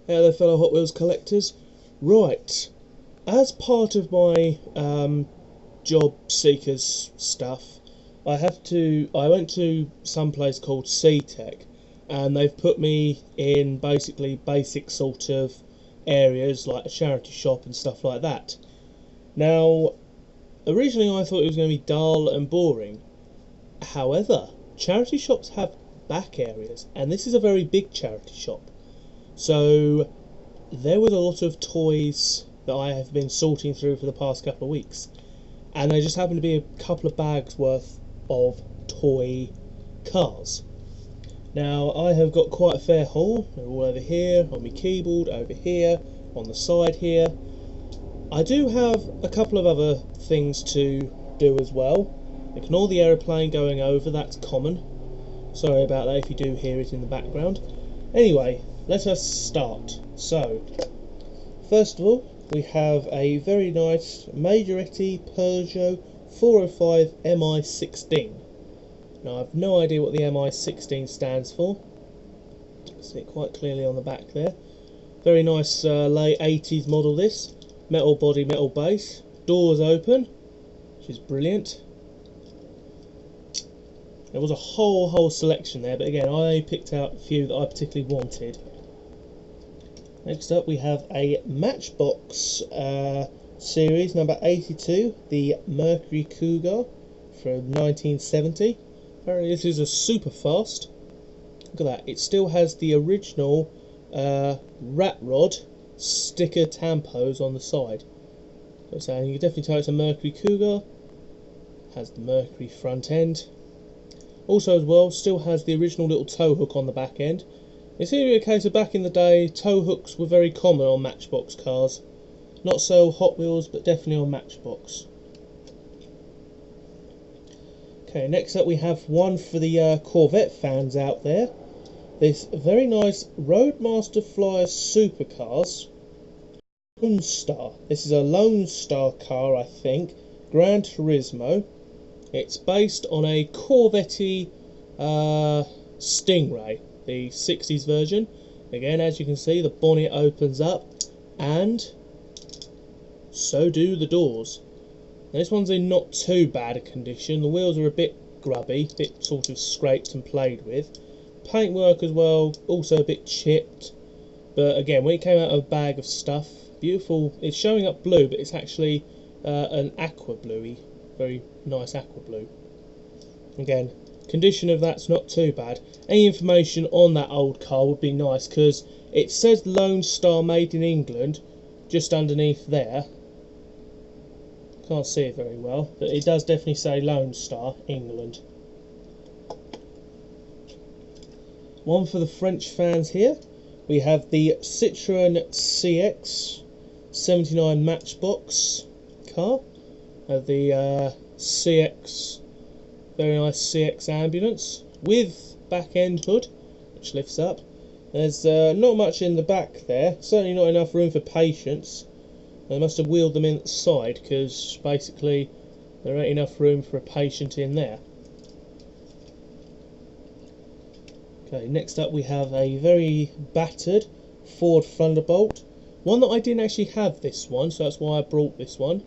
Hello fellow Hot Wheels collectors. Right, as part of my job seekers stuff, I went to some place called C-Tech, and they've put me in basically basic sort of areas like a charity shop and stuff like that. Now, originally I thought it was going to be dull and boring. However, charity shops have back areas, and this is a very big charity shop. So there was a lot of toys that I have been sorting through for the past couple of weeks, and there just happened to be a couple of bags worth of toy cars. Now I have got quite a fair haul. They're all over here, on my keyboard, over here, on the side here. I do have a couple of other things to do as well. Ignore the aeroplane going over, that's common. Sorry about that if you do hear it in the background. Anyway, let us start. So, first of all, we have a very nice Majoretti Peugeot 405 MI16. Now, I've no idea what the MI16 stands for. You can see it quite clearly on the back there. Very nice late 80s model this. Metal body, metal base. Doors open, which is brilliant. There was a whole selection there, but again, I picked out a few that I particularly wanted. Next up, we have a Matchbox series number 82, the Mercury Cougar from 1970. Apparently, this is a super fast. Look at that! It still has the original rat rod sticker tampos on the side. So you can definitely tell it's a Mercury Cougar. Has the Mercury front end. Also as well, still has the original little tow hook on the back end. It's really a case of back in the day, tow hooks were very common on Matchbox cars. Not so Hot Wheels, but definitely on Matchbox. Okay, next up we have one for the Corvette fans out there. This very nice Roadmaster Flyer Supercars Lone Star. This is a Lone Star car, I think. Gran Turismo. It's based on a Corvette Stingray, the 60s version. Again, as you can see, the bonnet opens up, and so do the doors. Now, this one's in not too bad a condition. The wheels are a bit grubby, a bit sort of scraped and played with. Paintwork as well, also a bit chipped. But again, when it came out of a bag of stuff, beautiful. It's showing up blue, but it's actually an aqua bluey. Very nice aqua blue. Again, condition of that's not too bad. Any information on that old car would be nice, because it says Lone Star made in England just underneath there. Can't see it very well, but it does definitely say Lone Star England. One for the French fans here. We have the Citroën CX 79 Matchbox car. The CX, very nice CX ambulance with back end hood, which lifts up. There's not much in the back there, certainly not enough room for patients. They must have wheeled them in at the side, because basically there ain't enough room for a patient in there. Okay, next up we have a very battered Ford Thunderbolt. One that I didn't actually have this one, so that's why I brought this one.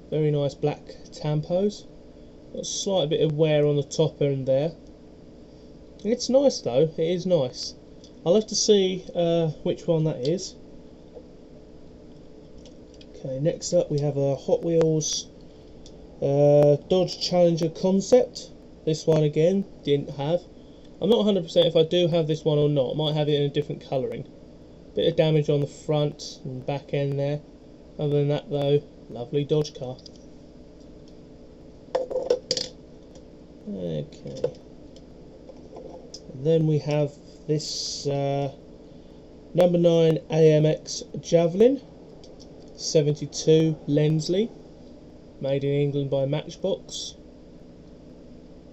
Very nice black tampos. Got a slight bit of wear on the top end there. It's nice though, it is nice. I'll have to see which one that is. Okay, next up we have a Hot Wheels Dodge Challenger concept. This one again, didn't have. I'm not 100% if I do have this one or not. I might have it in a different colouring. Bit of damage on the front and back end there. Other than that though, lovely Dodge car. Okay. And then we have this number 9 AMX Javelin 72 Lensley, made in England by Matchbox.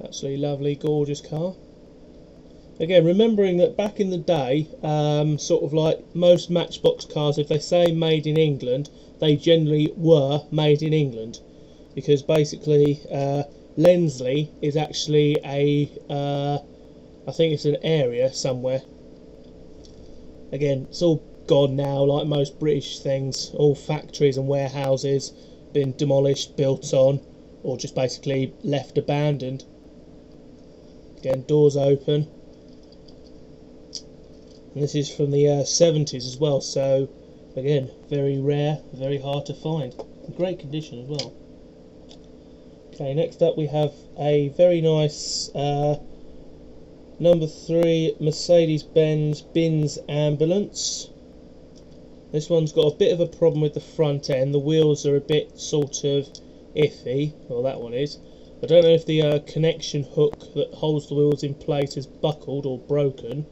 Absolutely lovely, gorgeous car. Again, remembering that back in the day, sort of like most Matchbox cars, if they say made in England, they generally were made in England, because basically Lensley is actually a I think it's an area somewhere. Again, it's all gone now, like most British things. All factories and warehouses been demolished, built on, or just basically left abandoned. Again, doors open. And this is from the 70s as well, so again, very rare, very hard to find. In great condition as well. Okay, next up we have a very nice number 3 Mercedes-Benz Benz ambulance. This one's got a bit of a problem with the front end. The wheels are a bit sort of iffy. Well, that one is. I don't know if the connection hook that holds the wheels in place is buckled or broken.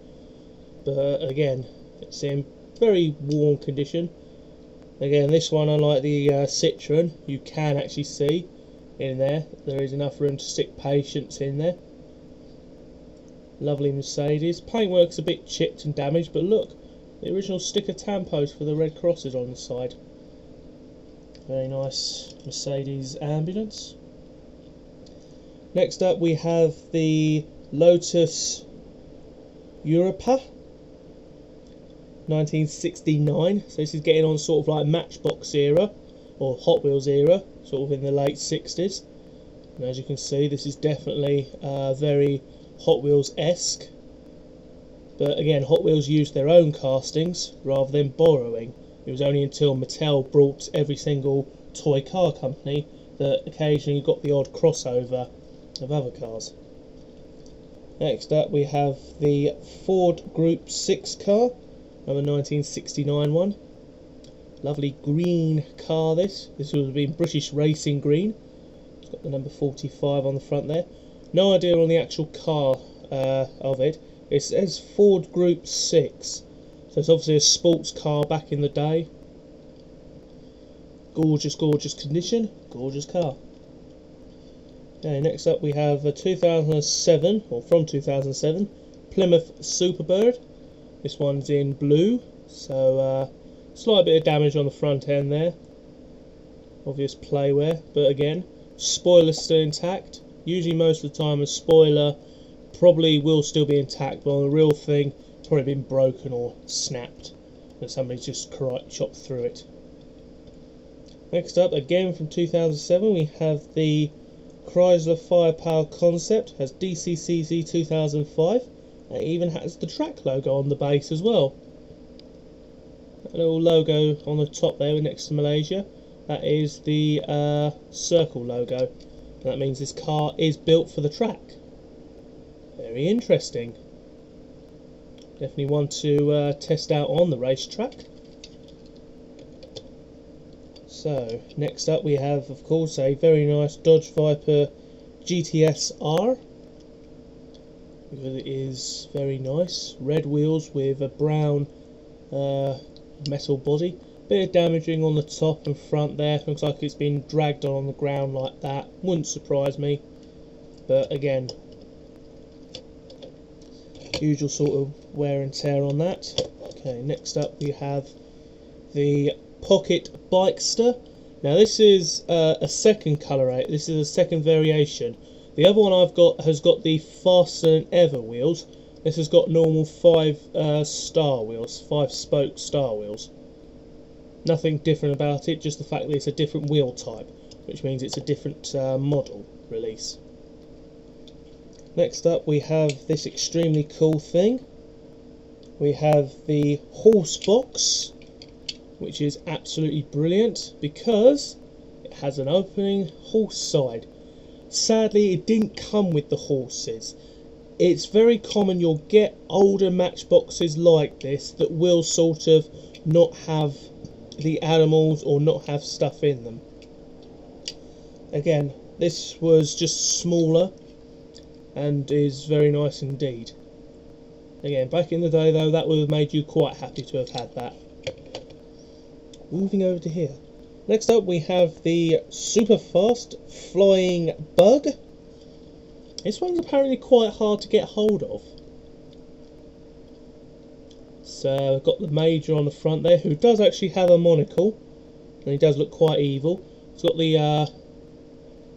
But again, it's in very worn condition. Again, this one, unlike the Citroen, you can actually see in there is enough room to stick patients in there. Lovely Mercedes. Paintwork's a bit chipped and damaged, but look, the original sticker tampos for the red crosses on the side. Very nice Mercedes ambulance. Next up we have the Lotus Europa 1969. So this is getting on sort of like Matchbox era or Hot Wheels era, sort of in the late 60s. And as you can see, this is definitely very Hot Wheels-esque. But again, Hot Wheels used their own castings rather than borrowing. It was only until Mattel brought every single toy car company that occasionally got the odd crossover of other cars. Next up we have the Ford Group 6 car, number 1969 one. Lovely green car this. This would have been British Racing Green. It's got the number 45 on the front there. No idea on the actual car of it. It says Ford Group 6. So it's obviously a sports car back in the day. Gorgeous, gorgeous condition. Gorgeous car. Okay, next up we have a 2007, or from 2007, Plymouth Superbird. This one's in blue, so slight bit of damage on the front end there. Obvious playwear, but again, spoiler's still intact. Usually most of the time a spoiler probably will still be intact, but on the real thing, it's probably been broken or snapped, and somebody's just chopped through it. Next up, again from 2007, we have the Chrysler Firepower Concept. Has DCCZ 2005. It even has the track logo on the base as well. That little logo on the top there next to Malaysia, that is the circle logo. And that means this car is built for the track. Very interesting. Definitely one to test out on the racetrack. So, next up we have, of course, a very nice Dodge Viper GTS R. It is very nice. Red wheels with a brown metal body. Bit of damaging on the top and front there. Looks like it's been dragged on the ground like that. Wouldn't surprise me. But again, usual sort of wear and tear on that. Okay, next up we have the Pocket Bikester. Now this is a second colour. This is a second variation. The other one I've got has got the faster than ever wheels. This has got normal 5-star wheels, 5-spoke star wheels. Nothing different about it, just the fact that it's a different wheel type, which means it's a different model release. Next up we have this extremely cool thing. We have the horse box, which is absolutely brilliant because it has an opening horse side. Sadly, it didn't come with the horses. It's very common you'll get older matchboxes like this that will sort of not have the animals or not have stuff in them. Again, this was just smaller and is very nice indeed. Again, back in the day though, that would have made you quite happy to have had that. Moving over to here. Next up we have the super fast flying bug. This one's apparently quite hard to get hold of. So I've got the Major on the front there, who does actually have a monocle, and he does look quite evil. He's got the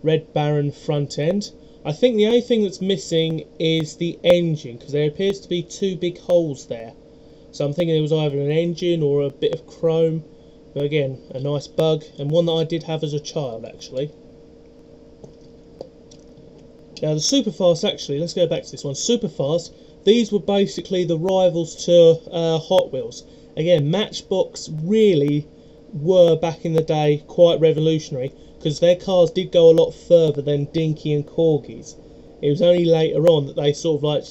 Red Baron front end. I think the only thing that's missing is the engine, because there appears to be 2 big holes there. So I'm thinking it was either an engine or a bit of chrome. But again, a nice bug, and one that I did have as a child actually. Now the Superfast, actually, let's go back to this one. Superfast, these were basically the rivals to Hot Wheels. Again, Matchbox really were back in the day quite revolutionary, because their cars did go a lot further than Dinky and Corgis. It was only later on that they sort of like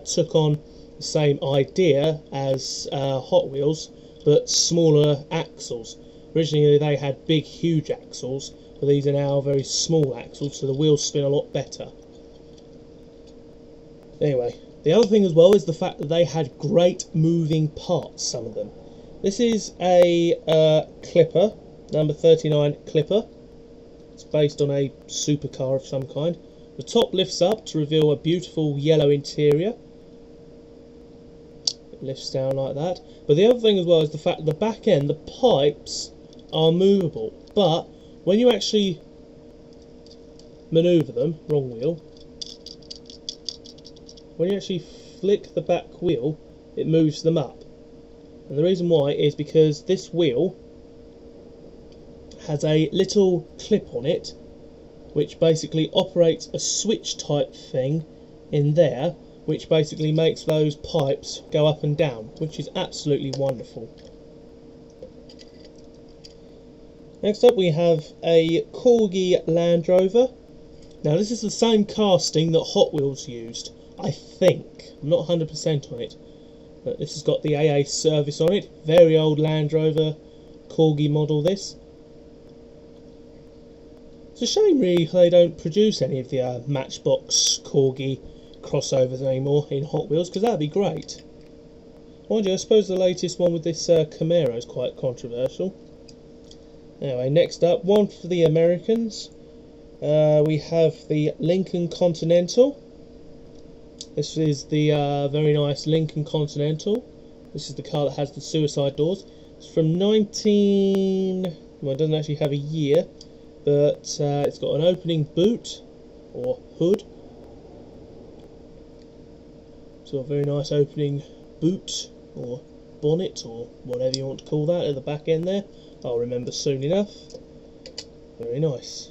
took on the same idea as Hot Wheels, but smaller axles. Originally they had big huge axles, but these are now very small axles, so the wheels spin a lot better. Anyway, the other thing as well is the fact that they had great moving parts, some of them. This is a Clipper, number 39 Clipper. It's based on a supercar of some kind. The top lifts up to reveal a beautiful yellow interior. It lifts down like that. But the other thing as well is the fact that the back end, the pipes, are movable. But when you actually manoeuvre them, wrong wheel, when you actually flick the back wheel, it moves them up. And the reason why is because this wheel has a little clip on it which basically operates a switch type thing in there, which basically makes those pipes go up and down, which is absolutely wonderful. Next up we have a Corgi Land Rover. Now this is the same casting that Hot Wheels used, I think. I'm not 100% on it, but this has got the AA service on it. Very old Land Rover Corgi model this. It's a shame really they don't produce any of the Matchbox Corgi crossovers anymore in Hot Wheels, because that'd be great. Mind you, I suppose the latest one with this Camaro is quite controversial. Anyway, next up, one for the Americans. We have the Lincoln Continental. This is the very nice Lincoln Continental. This is the car that has the suicide doors. It's from well, it doesn't actually have a year, but it's got an opening boot, or hood. It's got a very nice opening boot, or bonnet, or whatever you want to call that, at the back end there. I'll remember soon enough. Very nice.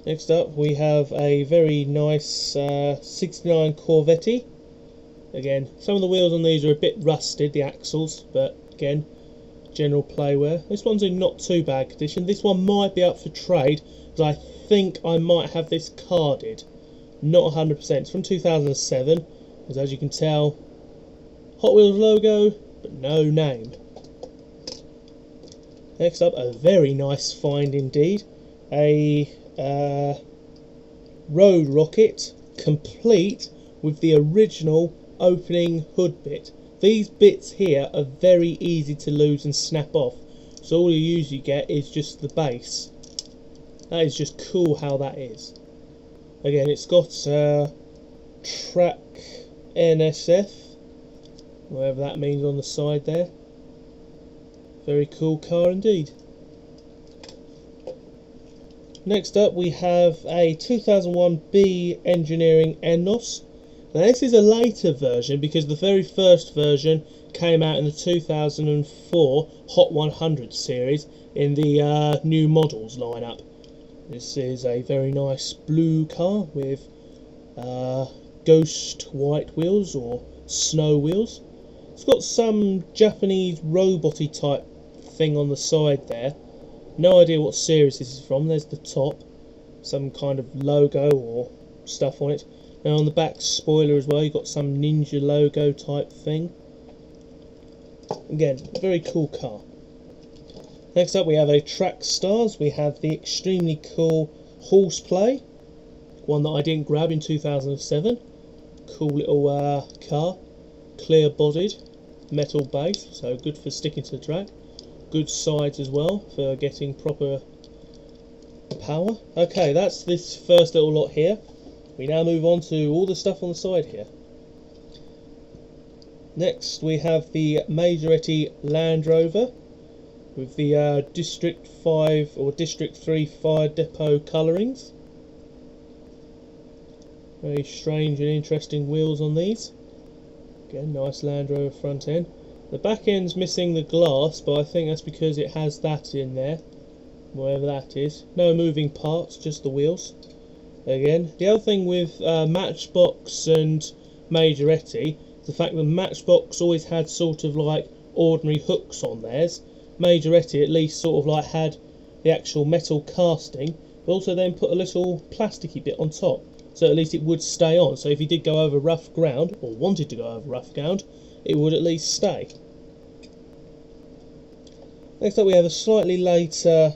Next up we have a very nice 69 Corvette. Again, some of the wheels on these are a bit rusted, the axles, but again, general playwear. This one's in not too bad condition. This one might be up for trade, because I think I might have this carded. Not 100%. It's from 2007, because as you can tell, Hot Wheels logo, but no name. Next up, a very nice find indeed. A Road Rocket, complete with the original opening hood bit. These bits here are very easy to lose and snap off, so all you usually get is just the base. That is just cool how that is. Again, it's got track NSF, whatever that means, on the side there. Very cool car indeed. Next up we have a 2001 B Engineering Ennos. Now this is a later version, because the very first version came out in the 2004 Hot 100 series in the new models lineup. This is a very nice blue car with ghost white wheels, or snow wheels. It's got some Japanese robot-y type thing on the side there. No idea what series this is from. There's the top, some kind of logo or stuff on it. And on the back spoiler as well, you've got some ninja logo type thing. Again, very cool car. Next up we have a Track Stars. We have the extremely cool Horseplay, one that I didn't grab in 2007. Cool little car, clear bodied, metal base, so good for sticking to the track. Good sides as well for getting proper power. Okay, that's this first little lot here. We now move on to all the stuff on the side here. Next we have the Maserati Land Rover with the District 5 or District 3 fire depot colourings. Very strange and interesting wheels on these. Again, nice Land Rover front end. The back end's missing the glass, but I think that's because it has that in there, wherever that is. No moving parts, just the wheels. Again, the other thing with Matchbox and Majoretti, the fact that Matchbox always had sort of like ordinary hooks on theirs. Majoretti at least sort of like had the actual metal casting, but also then put a little plasticky bit on top, so at least it would stay on. So if you did go over rough ground, or wanted to go over rough ground, it would at least stay. Next up we have a slightly later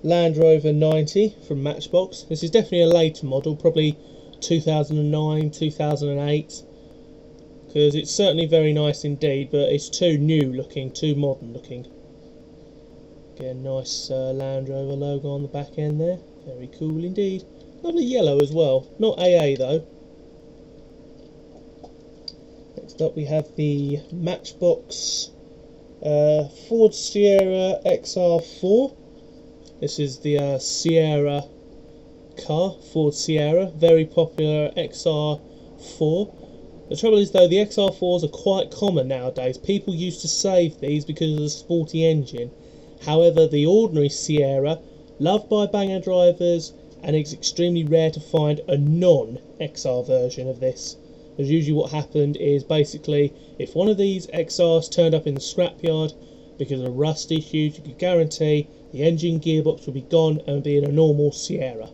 Land Rover 90 from Matchbox. This is definitely a later model, probably 2009, 2008, because it's certainly very nice indeed, but it's too new looking, too modern looking. Again, nice Land Rover logo on the back end there, very cool indeed. Lovely yellow as well, not AA though. Next up we have the Matchbox Ford Sierra XR4. This is the Sierra car, Ford Sierra, very popular XR4. The trouble is though, the XR4s are quite common nowadays. People used to save these because of the sporty engine. However, the ordinary Sierra, loved by banger drivers, and it's extremely rare to find a non-XR version of this. As usually what happened is basically, if one of these XRs turned up in the scrapyard because of rust issues, you could guarantee the engine gearbox would be gone and be in a normal Sierra.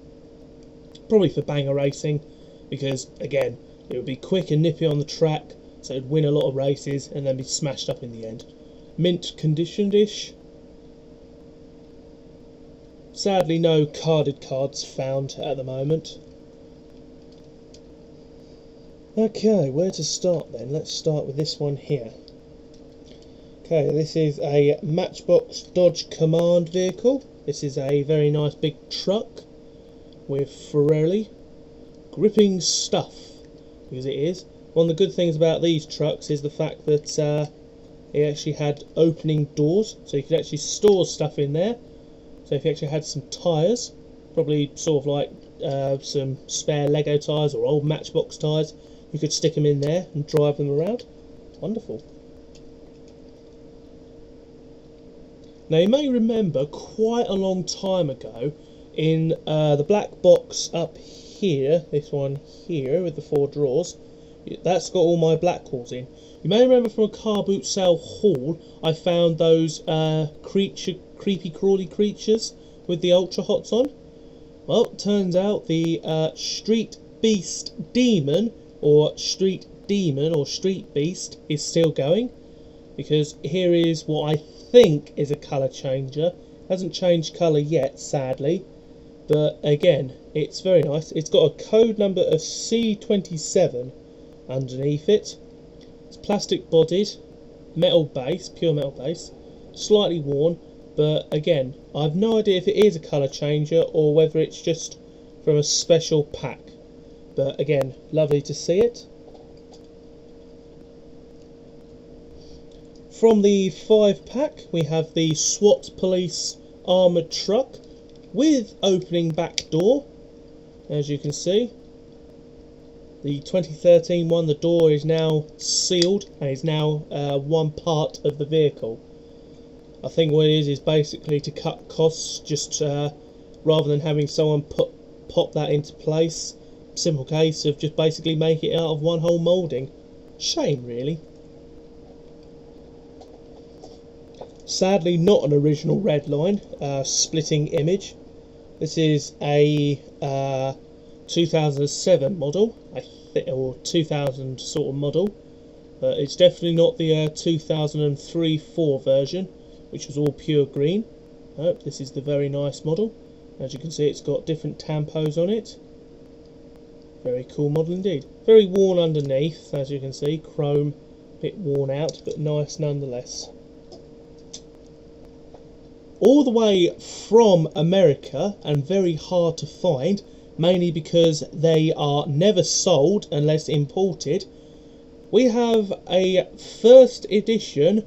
Probably for banger racing, because again, it would be quick and nippy on the track, so it would win a lot of races and then be smashed up in the end. Mint conditioned-ish. Sadly, no carded cards found at the moment. Okay, where to start then? Let's start with this one here. Okay, this is a Matchbox Dodge Command vehicle. This is a very nice big truck with Ferrari gripping stuff, because it is. One of the good things about these trucks is the fact that it actually had opening doors, so you could actually store stuff in there. So if you actually had some tyres, probably sort of like some spare Lego tyres or old Matchbox tyres, you could stick them in there and drive them around. Wonderful. Now you may remember quite a long time ago in the black box up here, this one here with the 4 drawers, that's got all my Blackwalls in. You may remember from a car boot sale haul I found those creepy crawly creatures with the ultra hots on. Well, turns out the Street Beast Demon or Street Demon or Street Beast is still going, because here is what I think is a colour changer. Hasn't changed colour yet, sadly, but again, it's very nice. It's got a code number of C27 underneath it. It's plastic bodied, metal base, pure metal base, slightly worn, but again, I've no idea if it is a colour changer or whether it's just from a special pack. But again, lovely to see it. From the 5-pack, we have the SWAT Police armoured truck with opening back door, as you can see. The 2013 one, the door is now sealed and is now one part of the vehicle. I think what it is basically to cut costs, just rather than having someone pop that into place. Simple case of just basically make it out of one whole moulding. Shame, really. Sadly, not an original red line, splitting image. This is a 2007 model, or 2000 sort of model. It's definitely not the 2003-4 version, which was all pure green. This is the very nice model. As you can see, it's got different tampos on it. Very cool model indeed. Very worn underneath, as you can see, chrome, a bit worn out, but nice nonetheless. All the way from America, and very hard to find, mainly because they are never sold unless imported, we have a first edition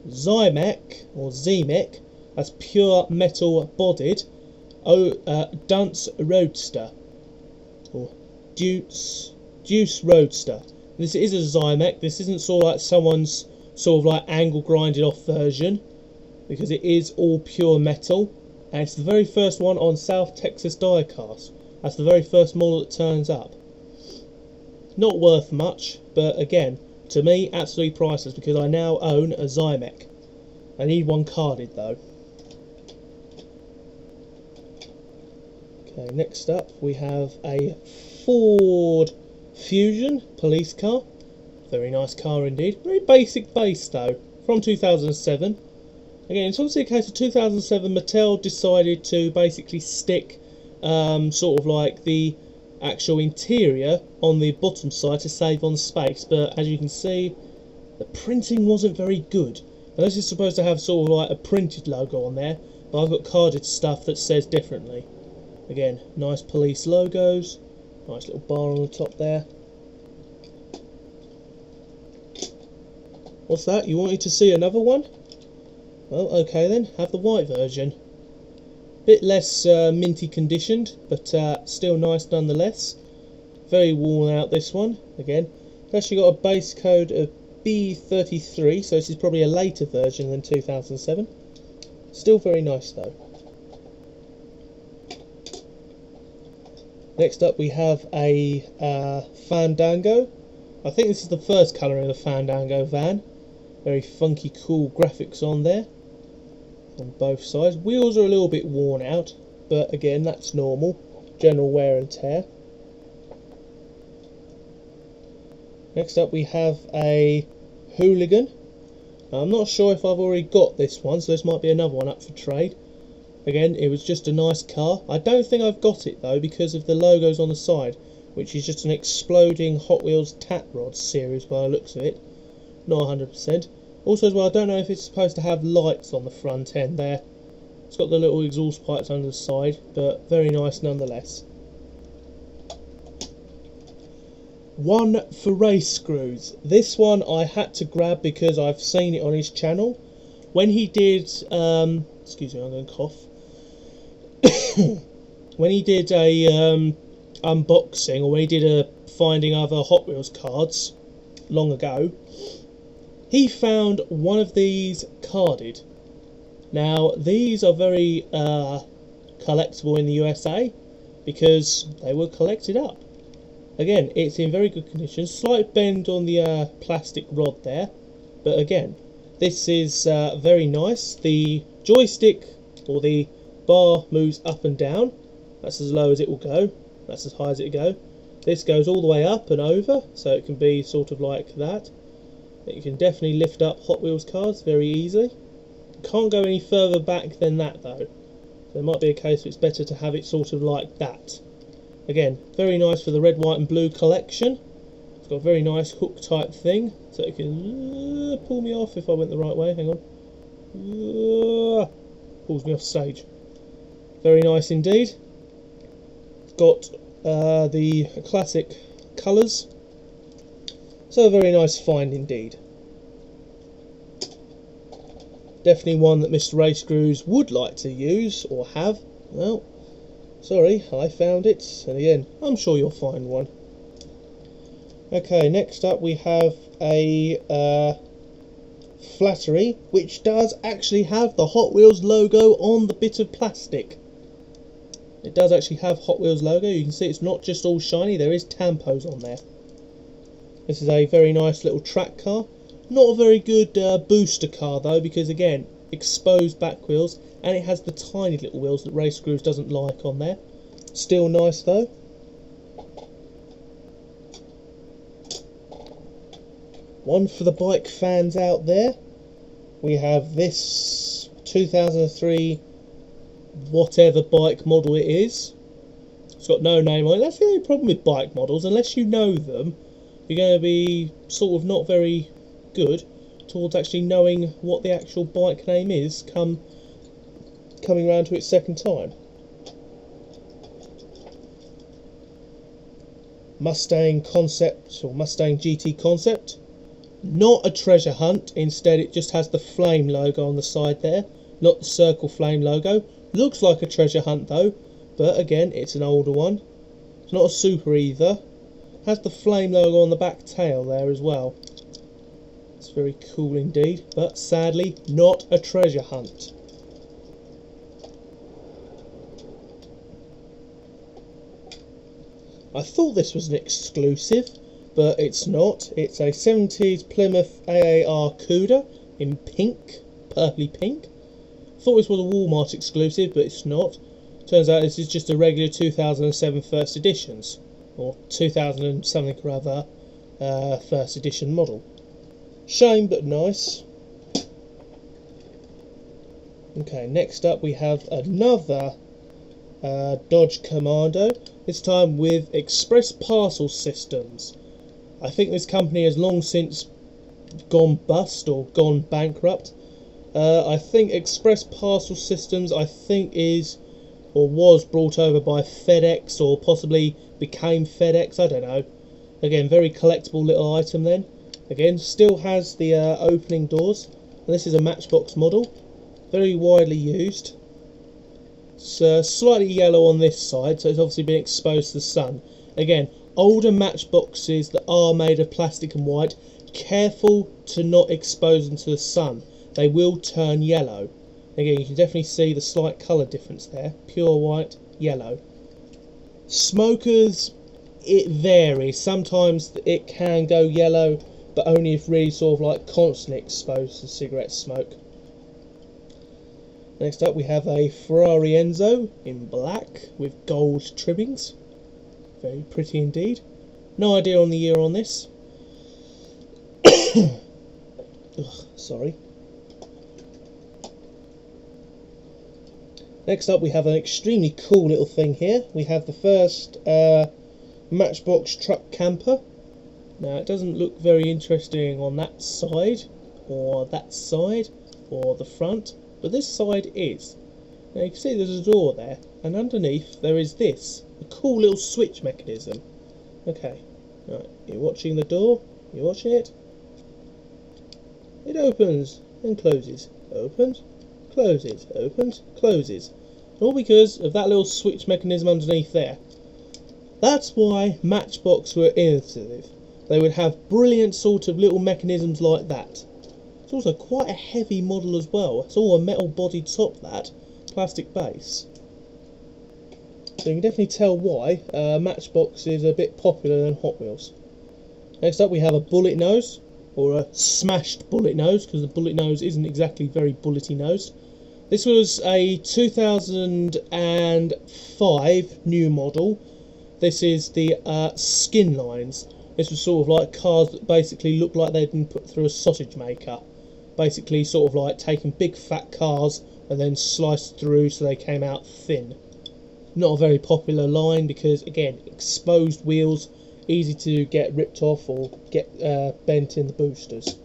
Zymek, or Zemek, that's pure metal bodied, Dunce Roadster, or Deuce Roadster. This is a Zymek. This isn't sort of like someone's sort of like angle grinded off version, because it is all pure metal, and it's the very first one on South Texas Diecast. That's the very first model that turns up. Not worth much, but again, to me, absolutely priceless, because I now own a Zymek. I need one carded though. Okay, next up we have a Ford Fusion police car. Very nice car indeed. Very basic base though, from 2007. Again, it's obviously a case of 2007 Mattel decided to basically stick sort of like the actual interior on the bottom side to save on space, but as you can see, the printing wasn't very good. Now, this is supposed to have sort of like a printed logo on there, but I've got carded stuff that says differently. Again, nice police logos, nice little bar on the top there. What's that? You wanted to see another one? Well, okay then, have the white version. Bit less minty conditioned, but still nice nonetheless. Very worn out, this one. Again, it's actually got a base code of B33, so this is probably a later version than 2007. Still very nice though. Next up we have a Fandango. I think this is the first colour in the Fandango van. Very funky, cool graphics on there on both sides. Wheels are a little bit worn out, but again, that's normal. General wear and tear. Next up we have a Hooligan. Now, I'm not sure if I've already got this one, so this might be another one up for trade. Again, it was just a nice car. I don't think I've got it though, because of the logos on the side, which is just an exploding Hot Wheels Tat Rod series by the looks of it. Not 100%. Also as well, I don't know if it's supposed to have lights on the front end there. It's got the little exhaust pipes under the side, but very nice nonetheless. One for race screws. This one I had to grab because I've seen it on his channel. When he did, excuse me, I'm going to cough. When he did a unboxing, or when he did a finding other Hot Wheels cards long ago, he found one of these carded. Now these are very collectible in the USA because they were collected up. Again, it's in very good condition. Slight bend on the plastic rod there, but again, this is very nice. The joystick or the bar moves up and down. That's as low as it will go. That's as high as it will go. This goes all the way up and over, so it can be sort of like that. You can definitely lift up Hot Wheels cars very easily. Can't go any further back than that though. There might be a case where it's better to have it sort of like that. Again, very nice for the red, white and blue collection. It's got a very nice hook type thing, so it can pull me off if I went the right way. Hang on. Pulls me off stage. Very nice indeed. It's got the classic colours. So a very nice find indeed. Definitely one that Mr. Race Screws would like to use or have. Well, sorry, I found it, and again, I'm sure you'll find one. Okay, next up we have a Flattery, which does actually have the Hot Wheels logo on the bit of plastic. It does actually have Hot Wheels logo. You can see it's not just all shiny, there is tampos on there. This is a very nice little track car. Not a very good booster car though, because again, exposed back wheels, and it has the tiny little wheels that Race Screws doesn't like on there. Still nice though. One for the bike fans out there. We have this 2003 whatever bike model it is. It's got no name on it. That's the only problem with bike models. Unless you know them, you're going to be sort of not very good towards actually knowing what the actual bike name is coming around to its second time. Mustang Concept, or Mustang GT Concept. Not a treasure hunt, instead it just has the flame logo on the side there, not the circle flame logo. Looks like a treasure hunt though, but again, it's an older one. It's not a super either. Has the flame logo on the back tail there as well. It's very cool indeed, but sadly not a treasure hunt. I thought this was an exclusive, but it's not. It's a 70s Plymouth AAR Cuda in pink, purpley pink. Thought this was a Walmart exclusive, but it's not. Turns out this is just a regular 2007 first editions, or 2000 and something or other first edition model. Shame, but nice. Okay, next up we have another Dodge Commando, this time with Express Parcel Systems. I think this company has long since gone bust or gone bankrupt. I think Express Parcel Systems is or was brought over by FedEx, or possibly became FedEx, I don't know. Again, very collectible little item then. Again, still has the opening doors. And this is a Matchbox model, very widely used. It's slightly yellow on this side, so it's obviously been exposed to the sun. Again, older Matchboxes that are made of plastic and white, careful to not expose them to the sun. They will turn yellow. Again, you can definitely see the slight colour difference there. Pure white, yellow. Smokers, it varies. Sometimes it can go yellow, but only if really sort of like constantly exposed to cigarette smoke. Next up we have a Ferrari Enzo in black with gold trimmings. Very pretty indeed. No idea on the year on this. Ugh, sorry. Next up we have an extremely cool little thing here. We have the first Matchbox truck camper. Now it doesn't look very interesting on that side, or the front, but this side is. Now you can see there's a door there, and underneath there is this, a cool little switch mechanism. Okay, right, you're watching the door, you're watching it. It opens and closes, opens, closes, opens, closes. All because of that little switch mechanism underneath there. That's why Matchbox were innovative. They would have brilliant sort of little mechanisms like that. It's also quite a heavy model as well. It's all a metal bodied top, that plastic base. So you can definitely tell why Matchbox is a bit popular than Hot Wheels. Next up we have a bullet nose, or a smashed bullet nose, because the bullet nose isn't exactly very bullety nosed. This was a 2005 new model. This is the skin lines. This was sort of like cars that basically looked like they'd been put through a sausage maker. Basically sort of like taking big fat cars and then sliced through so they came out thin. Not a very popular line because, again, exposed wheels, easy to get ripped off or get bent in the boosters.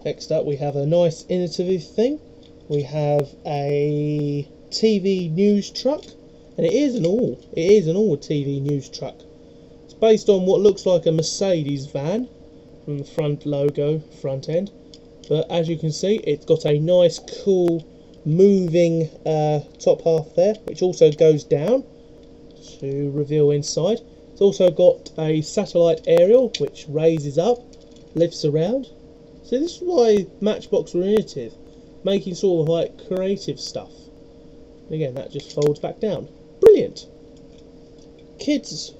Next up we have a nice innovative thing. We have a TV news truck, and it is an all TV news truck. It's based on what looks like a Mercedes van from the front logo, front end, but as you can see it's got a nice cool moving top half there, which also goes down to reveal inside. It's also got a satellite aerial which raises up, lifts around. So this is why Matchbox were innovative, making sort of like creative stuff. Again, that just folds back down. Brilliant. Gives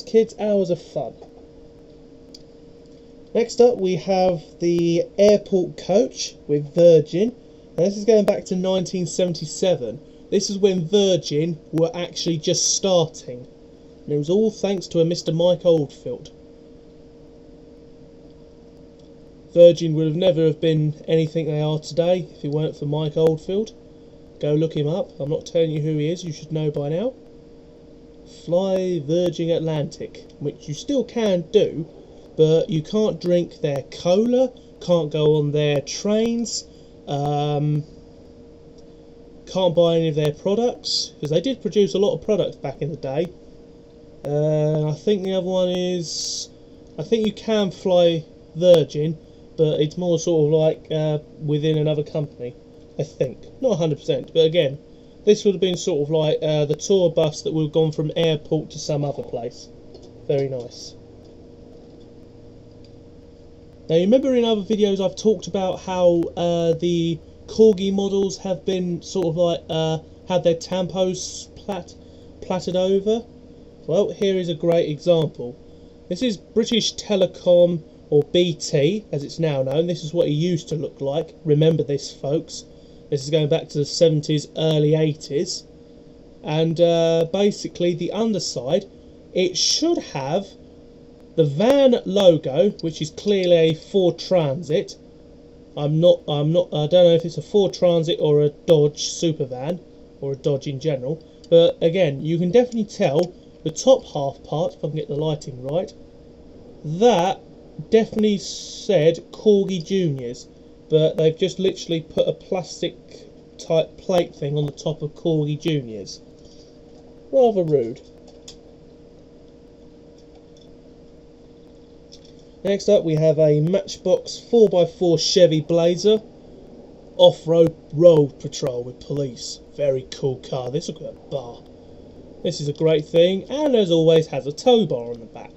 kids hours of fun. Next up we have the airport coach with Virgin. Now this is going back to 1977. This is when Virgin were actually just starting. And it was all thanks to a Mr. Mike Oldfield. Virgin would have never have been anything they are today if it weren't for Mike Oldfield. Go look him up. I'm not telling you who he is, you should know by now. Fly Virgin Atlantic, which you still can do, but you can't drink their cola, can't go on their trains, can't buy any of their products, because they did produce a lot of products back in the day. I think the other one is, I think you can fly Virgin, but it's more sort of like within another company, I think. Not 100%, but again, this would have been sort of like the tour bus that would have gone from airport to some other place. Very nice. Now you remember in other videos I've talked about how the Corgi models have been sort of like had their tampos platted over? Well, here is a great example. This is British Telecom, or BT as it's now known. This is what it used to look like. Remember this, folks. This is going back to the 70s, early 80s. And basically the underside, it should have the van logo, which is clearly a Ford Transit. I don't know if it's a Ford Transit or a Dodge Supervan, or a Dodge in general. But again, you can definitely tell the top half part, if I can get the lighting right, that definitely said Corgi Juniors, but they've just literally put a plastic type plate thing on the top of Corgi Juniors. Rather rude. Next up we have a Matchbox 4x4 Chevy Blazer off-road road patrol with police. Very cool car. This look at that bar. This is a great thing, and as always has a tow bar on the back.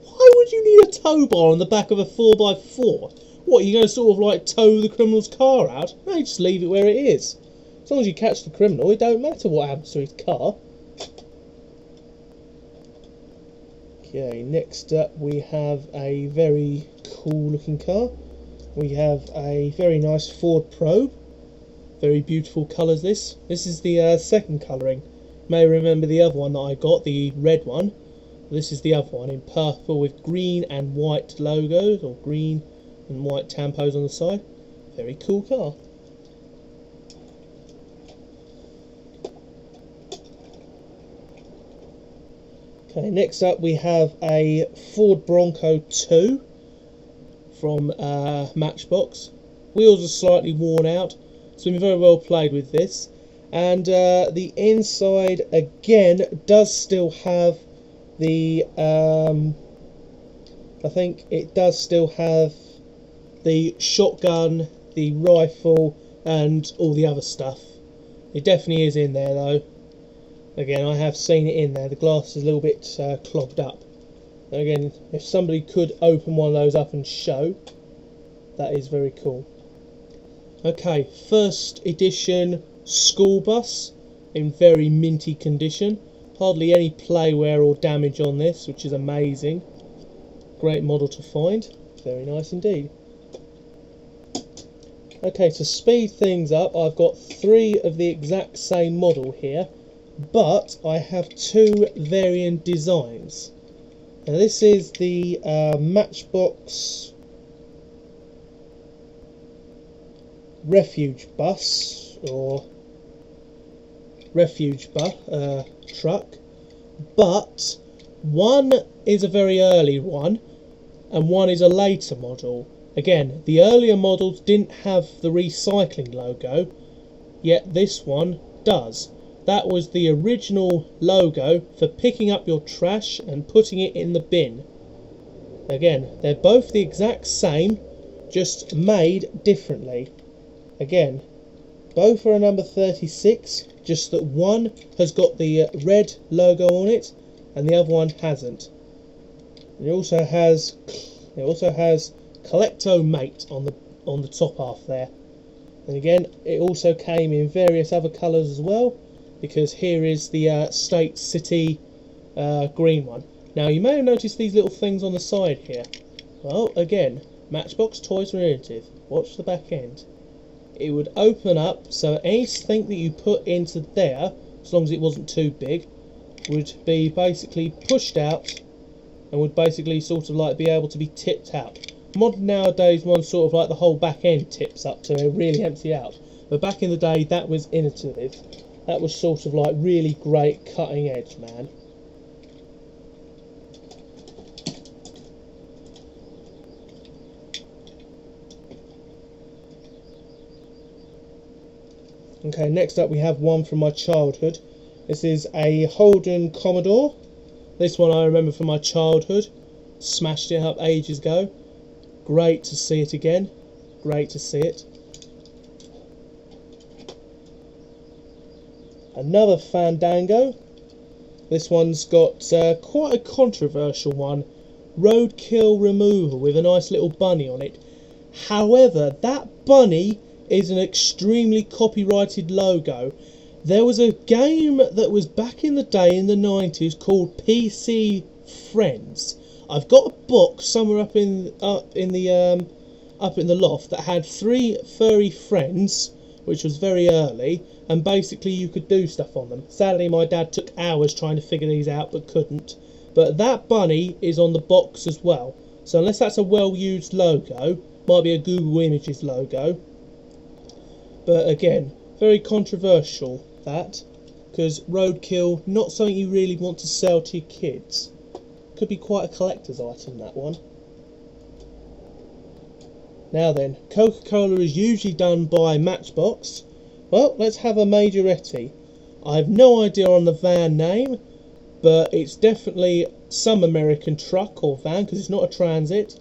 Why would you need a tow bar on the back of a 4x4? What, are you going to sort of like tow the criminal's car out? No, just leave it where it is. As long as you catch the criminal, it don't matter what happens to his car. Okay, next up we have a very cool looking car. We have a very nice Ford Probe. Very beautiful colours this. This is the second colouring. You may remember the other one that I got, the red one. This is the other one in purple with green and white logos, or green and white tampos on the side. Very cool car. Okay, next up we have a Ford Bronco 2 from Matchbox. Wheels are slightly worn out. It's been very well played with this. And the inside again does still have the I think it does still have the shotgun, the rifle and all the other stuff. It definitely is in there though. Again, I have seen it in there. The glass is a little bit clogged up. And again, if somebody could open one of those up and show, that is very cool. Okay, first edition school bus in very minty condition. Hardly any playwear or damage on this, which is amazing. Great model to find. Very nice indeed. Okay, to speed things up, I've got 3 of the exact same model here, but I have 2 varying designs. Now this is the Matchbox Refuge Bus, or Refuge truck, but one is a very early one and one is a later model. Again, the earlier models didn't have the recycling logo, yet this one does. That was the original logo for picking up your trash and putting it in the bin. Again, they're both the exact same, just made differently. Again, both are a number 36, just that one has got the red logo on it and the other one hasn't. It also has Collecto Mate on the top half there. And again, it also came in various other colours as well, because here is the State City green one. Now you may have noticed these little things on the side here. Well, again, Matchbox Toys Relative. Watch the back end. It would open up, so anything that you put into there, as long as it wasn't too big, would be basically pushed out and would basically sort of like be able to be tipped out. Modern nowadays one sort of like the whole back end tips up to really empty out, but back in the day that was innovative. That was sort of like really great cutting edge, man. Okay, next up we have one from my childhood. This is a Holden Commodore. This one I remember from my childhood. Smashed it up ages ago. Great to see it again. Great to see it. Another Fandango. This one's got quite a controversial one. Roadkill removal with a nice little bunny on it. However, that bunny is an extremely copyrighted logo. There was a game that was back in the day in the 90s called PC Friends. I've got a box somewhere up in the loft that had 3 furry friends, which was very early, and basically you could do stuff on them. Sadly, my dad took hours trying to figure these out but couldn't. But that bunny is on the box as well. So unless that's a well-used logo, might be a Google Images logo. But again, very controversial that, because roadkill, not something you really want to sell to your kids. Could be quite a collector's item, that one. Now then, Coca-Cola is usually done by Matchbox. Well, let's have a Majoretti. I have no idea on the van name, but it's definitely some American truck or van, because it's not a transit.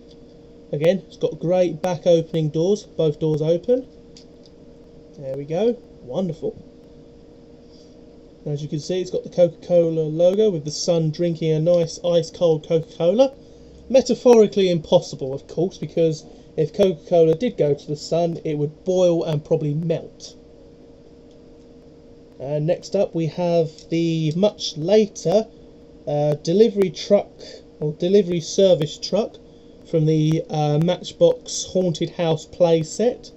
Again, it's got great back opening doors, both doors open. There we go, wonderful. As you can see, it's got the Coca-Cola logo with the sun drinking a nice ice-cold Coca-Cola. Metaphorically impossible, of course, because if Coca-Cola did go to the sun, it would boil and probably melt. And next up we have the much later delivery truck, or delivery service truck, from the Matchbox Haunted House play set.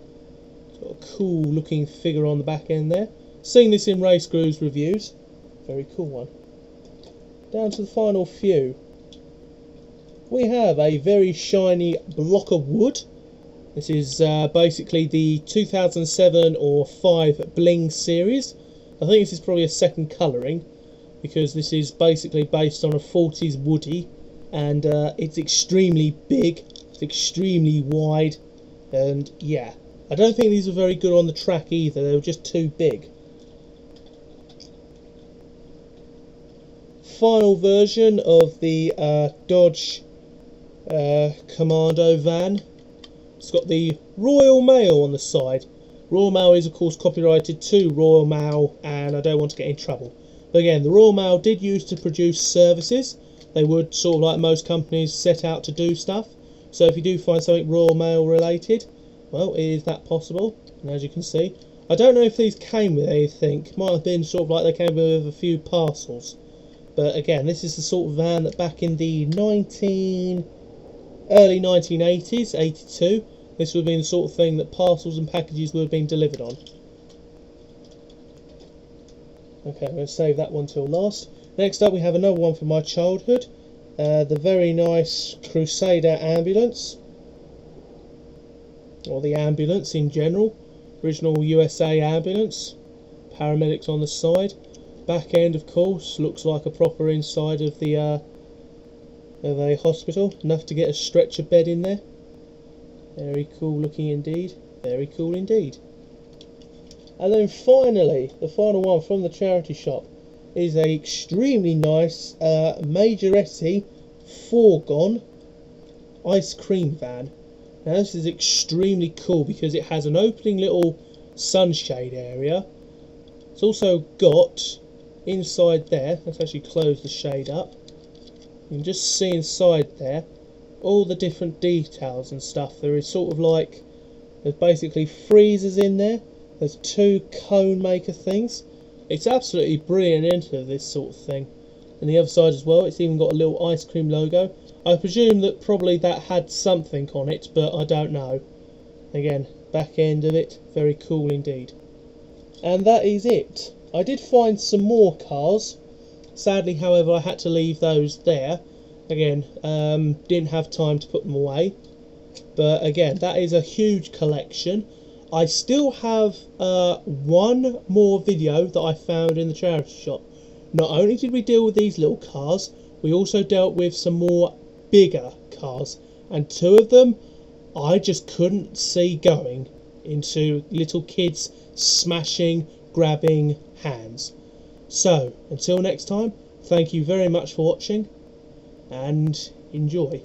It's got a cool looking figure on the back end there. Seen this in Race Grooves reviews. Very cool one. Down to the final few. We have a very shiny block of wood. This is basically the 2007 or 5 Bling series. I think this is probably a second colouring, because this is basically based on a 40s Woody, and it's extremely big, it's extremely wide, and yeah, I don't think these are very good on the track either. They were just too big. Final version of the Dodge Commando van. It's got the Royal Mail on the side. Royal Mail is of course copyrighted to Royal Mail, and I don't want to get in trouble. But again, the Royal Mail did used to produce services. They would, sort of like most companies, set out to do stuff. So if you do find something Royal Mail related, well, is that possible? And as you can see, I don't know if these came with anything. Might have been sort of like they came with a few parcels. But again, this is the sort of van that back in the early 1980s, 82, this would have been the sort of thing that parcels and packages would have been delivered on. Okay, I'm going to save that one till last. Next up we have another one from my childhood. The very nice Crusader ambulance. Or the ambulance in general. Original USA ambulance. Paramedics on the side. Back end, of course, looks like a proper inside of a hospital. Enough to get a stretcher bed in there. Very cool looking indeed. Very cool indeed. And then finally, the final one from the charity shop is a extremely nice Majoretti foregone ice cream van. Now this is extremely cool because it has an opening little sunshade area. It's also got inside there, let's actually close the shade up. You can just see inside there all the different details and stuff. There is sort of like, there's basically freezers in there. There's 2 cone maker things. It's absolutely brilliant into this sort of thing. And the other side as well, it's even got a little ice cream logo. I presume that probably that had something on it, but I don't know. Again, back end of it, very cool indeed. And that is it. I did find some more cars. Sadly, however, I had to leave those there. Again, didn't have time to put them away. But again, that is a huge collection. I still have one more video that I found in the charity shop. Not only did we deal with these little cars, we also dealt with some more bigger cars. And 2 of them, I just couldn't see going into little kids smashing, grabbing hands. So, until next time, thank you very much for watching, and enjoy.